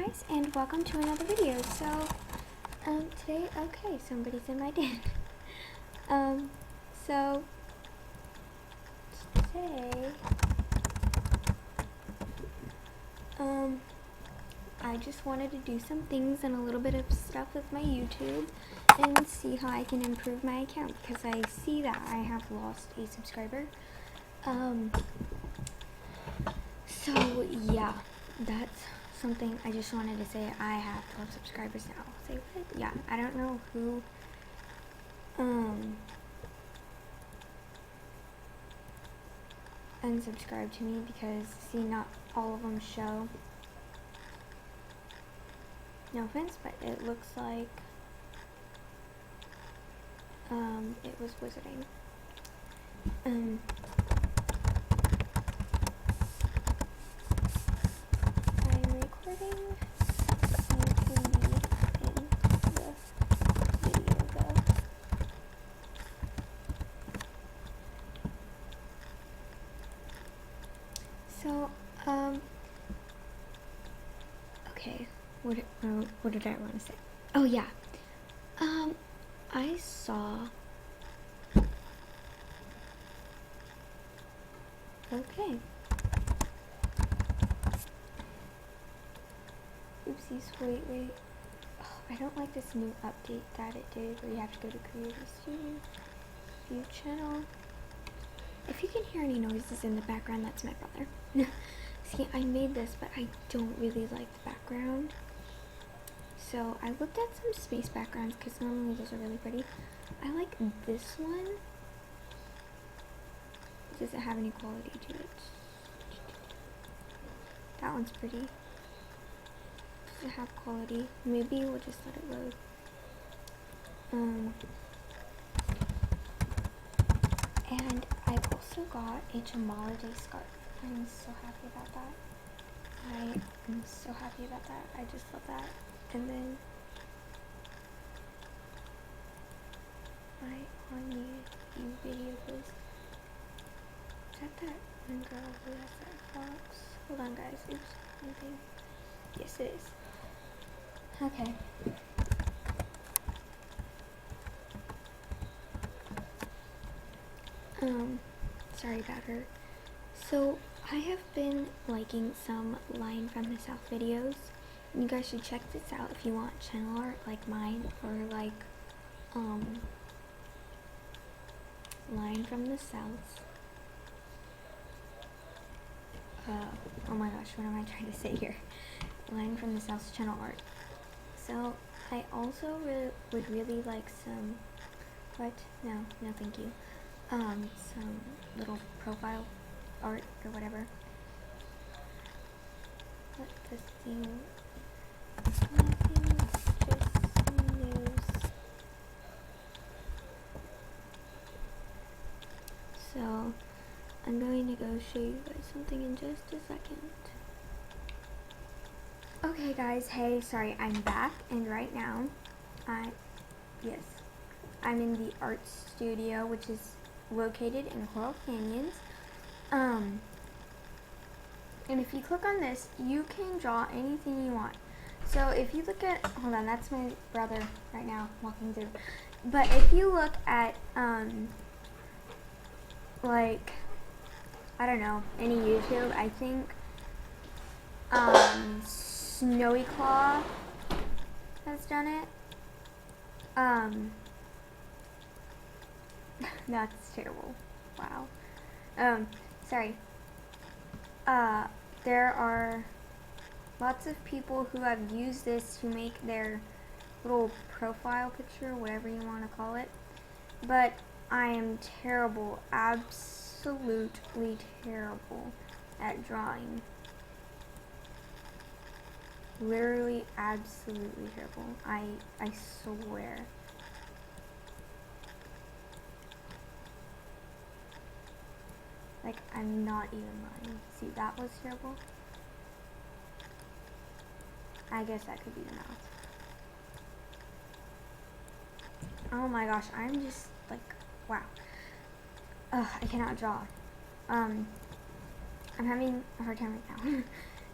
guys, and welcome to another video. So, today, okay, somebody's in my den. So, today, I just wanted to do some things and a little bit of stuff with my YouTube and see how I can improve my account because I see that I have lost a subscriber. So, yeah, that's something I just wanted to say. I have 12 subscribers now. Say what? Yeah, I don't know who unsubscribed to me because see, not all of them show. No offense, but it looks like it was wizarding. I'm recording. So, okay, what did I want to say? Oh, yeah, I saw, okay, oopsies, wait, oh, I don't like this new update that it did, where you have to go to Creator Studio, view channel. If you can hear any noises in the background, that's my brother. See, I made this, but I don't really like the background. So I looked at some space backgrounds because normally those are really pretty. I like this one. Does it have any quality to it? That one's pretty. Does it have quality? Maybe we'll just let it load. And I've also got a Holiday scarf. I'm so happy about that. I am so happy about that. I just love that. And then my on YouTube video was, is that one girl who has that box? Hold on guys, oops, one thing. Yes it is. Okay. Sorry about her. So I have been liking some Line from the South videos. You guys should check this out if you want channel art like mine or like Line from the South. Oh my gosh, what am I trying to say here? Line from the South channel art. So I also would really like some, what? No thank you. Some little profile art or whatever. Let this thing, nothing, just some news. So I'm going to go show you guys something in just a second. Okay guys, hey, sorry, I'm back, and right now I'm in the art studio, which is located in Coral Canyons. And if you click on this, you can draw anything you want. So if you look at, hold on, that's my brother right now walking through. But if you look at, like, I don't know, any YouTube, I think, Snowy Claw has done it. That's terrible. Wow. Sorry. There are lots of people who have used this to make their little profile picture, whatever you want to call it. But I am terrible, absolutely terrible at drawing. Literally, absolutely terrible. I swear. Like, I'm not even lying. See, that was terrible. I guess that could be the mouth. Oh my gosh, I'm just like, wow. Ugh, I cannot draw. I'm having a hard time right now.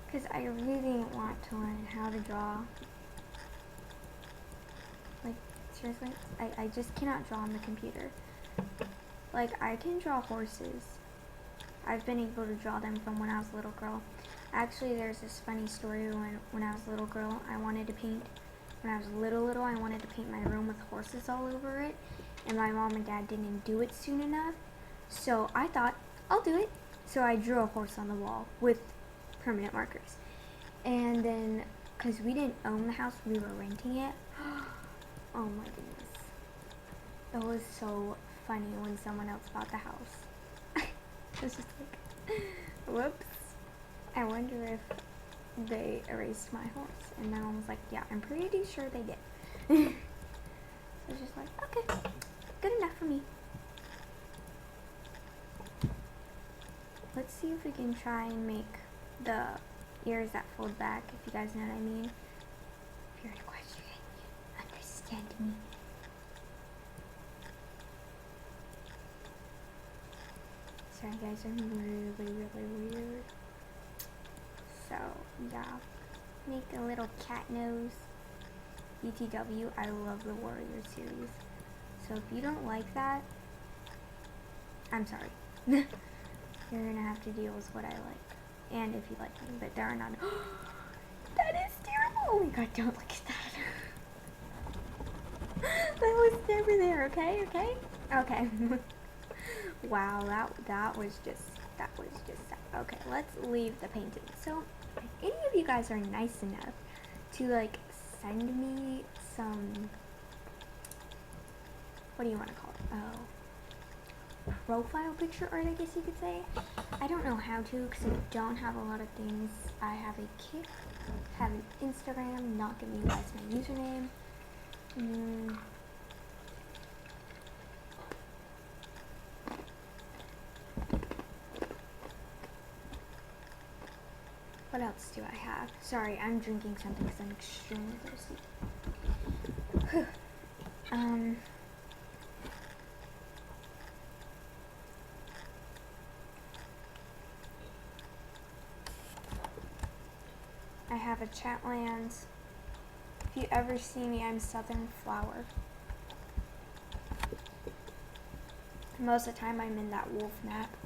because I really want to learn how to draw. Like, seriously, I just cannot draw on the computer. Like, I can draw horses. I've been able to draw them from when I was a little girl. Actually, there's this funny story when I was a little girl. I wanted to paint, when I was little, I wanted to paint my room with horses all over it. And my mom and dad didn't do it soon enough. So I thought, I'll do it. So I drew a horse on the wall with permanent markers. And then, because we didn't own the house, we were renting it. Oh my goodness. It was so funny when someone else bought the house. It was just like, whoops. I wonder if they erased my horse. And my mom was like, yeah, I'm pretty sure they did. So I was just like, okay, good enough for me. Let's see if we can try and make the ears that fold back, if you guys know what I mean. If you're an equestrian, you understand me. Sorry guys, I'm really weird. So, yeah. Make a little cat nose. BTW, I love the Warrior series. So if you don't like that, I'm sorry. You're gonna have to deal with what I like. And if you like me, but there are none. That is terrible! Oh my god, don't look at that. That was never there, okay? Okay. Wow, that was just okay, let's leave the painting. So, if any of you guys are nice enough to, like, send me some, what do you want to call it? Oh, profile picture art, I guess you could say. I don't know how to, because I don't have a lot of things. I have a Kik, have an Instagram, not giving you guys my username. What else do I have? Sorry, I'm drinking something because I'm extremely thirsty. I have a Chatlands. If you ever see me, I'm Southern Flower. Most of the time, I'm in that wolf map.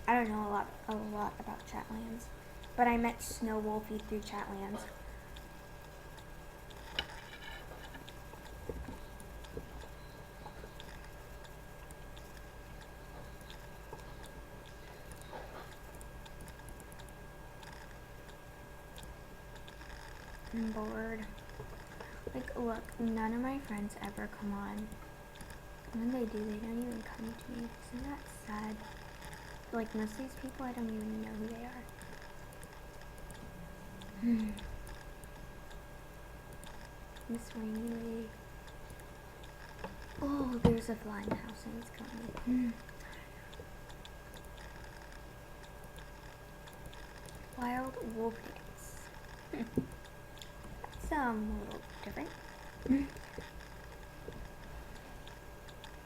I don't know a lot about Chatlands. But I met Snow Wolfie through Chatlands. I'm bored. Like, look, none of my friends ever come on. When they do, they don't even come to me. Isn't that sad? Like, most of these people, I don't even know who they are. Miss Rainy. Oh, there's a fly in the house and it's coming. Wild wolf dance. That's a little different.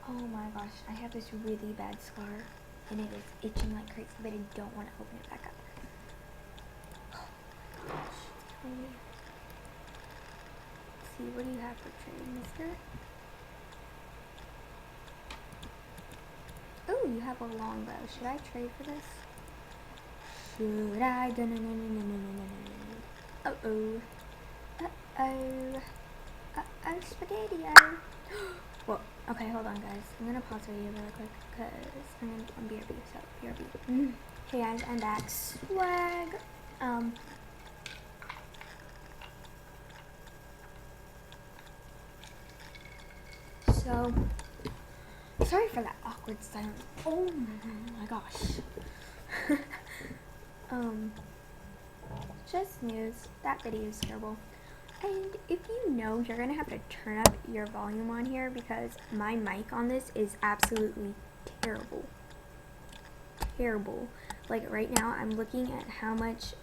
Oh my gosh, I have this really bad scar and it is itching like crazy, but I don't want to open it back up. Let's see, what do you have for trade, mister? Oh, you have a longbow. Should I trade for this? Should I? Uh-oh. Uh-oh. Uh-oh, spaghetti-o. Well, okay, hold on, guys. I'm gonna pause the video really quick, because I'm BRB, so BRB. Hey, guys, I'm back. Swag. So, sorry for that awkward silence. Oh my gosh. Just news. That video is terrible. And if you know, you're gonna have to turn up your volume on here because my mic on this is absolutely terrible. Terrible. Like right now, I'm looking at how much,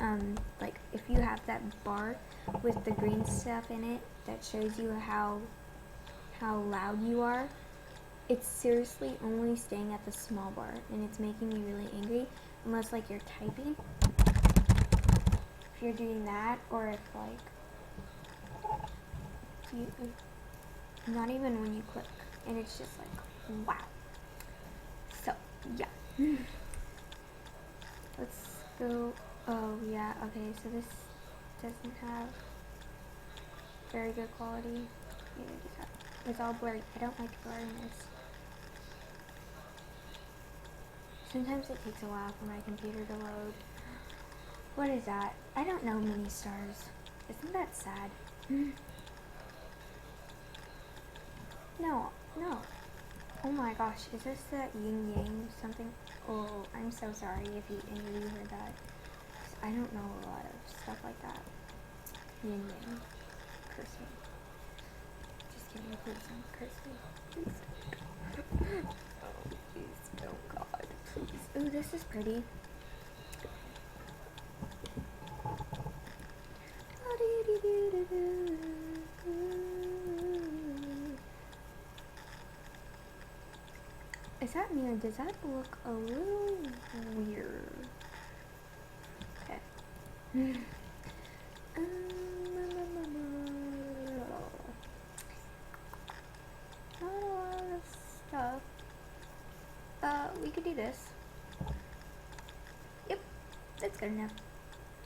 like if you have that bar with the green stuff in it that shows you how loud you are, it's seriously only staying at the small bar and it's making me really angry unless like you're typing. if you're doing that, or if like you, not even when you click, and it's just like wow. So yeah, let's go. Oh yeah, okay. So this doesn't have very good quality. It's all blurry. I don't like blurriness. Sometimes it takes a while for my computer to load. What is that? I don't know mini stars. Isn't that sad? No, no. Oh my gosh, is this the yin yang something? Oh, I'm so sorry if any of you heard that. I don't know a lot of stuff like that. Yin yang. Curse me. Just kidding, please don't curse me. Please. Oh, please. Oh God, please. Ooh, this is pretty. Is that me or does that look a little weird? Okay. Not a lot of stuff. We could do this. Yep, that's good enough.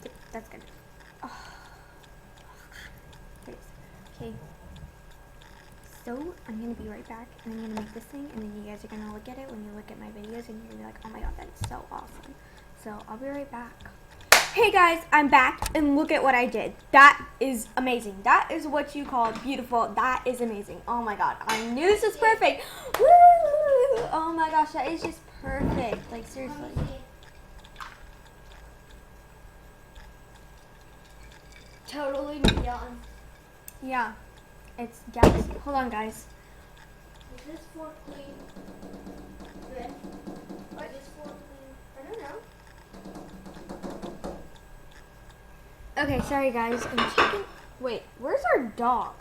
Yep, that's good enough. Oh. Okay. So I'm gonna be right back, and I'm gonna make this thing, and then you guys are gonna look at it when you look at my videos, and you're gonna be like, oh my god, that is so awesome. So I'll be right back. Hey guys, I'm back, and look at what I did. That is amazing. That is what you call beautiful. That is amazing. Oh my god, I knew this was perfect. Woo! Oh my gosh, that is just perfect. Like seriously. Totally neon. Yeah, it's galaxy. Hold on, guys. Is this fork clean? Good. Or is this fork clean? I don't know. Okay, sorry guys. I'm checking. Wait, where's our dog?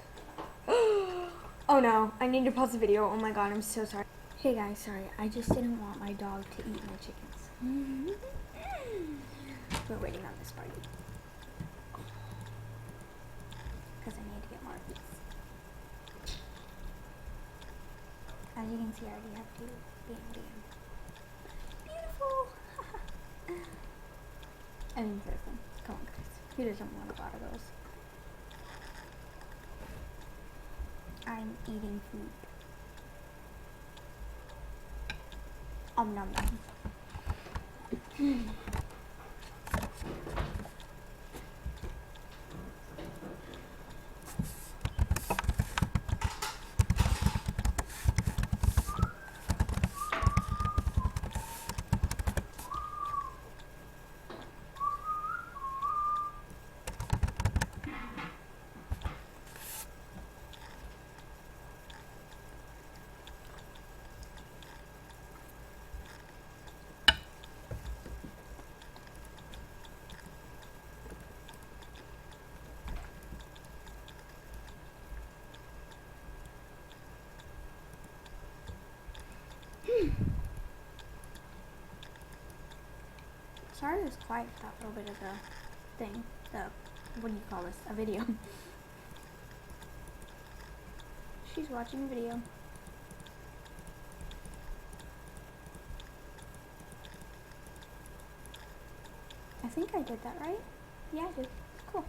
Oh no, I need to pause the video. Oh my god, I'm so sorry. Hey guys, sorry. I just didn't want my dog to eat my chickens. We're waiting on this party. Because I need to get more of these. As you can see, I already have 2. Bam. Beautiful! I mean, seriously. Come on, guys. Who doesn't want a lot of those? I'm eating food. Nom nom. Sorry it was quiet for that little bit of the thing. What do you call this? A video. She's watching a video. I think I did that right. Yeah, I did. Cool.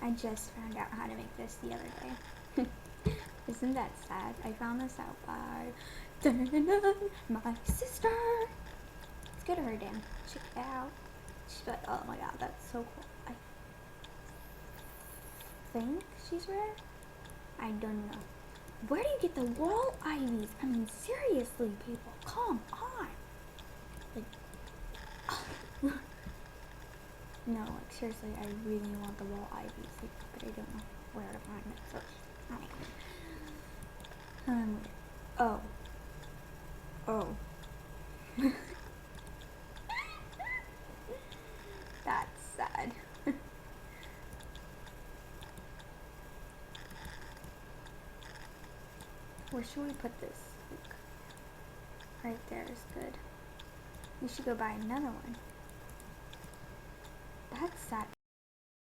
I just found out how to make this the other day. Isn't that sad? I found this out by my sister. Let's go to her den. Check it out. She's like, oh my god, that's so cool. I think she's rare. I don't know. Where do you get the wall ivies? I mean, seriously, people, come on. Like, no, like seriously, I really want the wall ivies, like, but I don't know where to find it. So, oh. That's sad. Where should we put this? Like, right there is good. We should go buy another one. That's sad.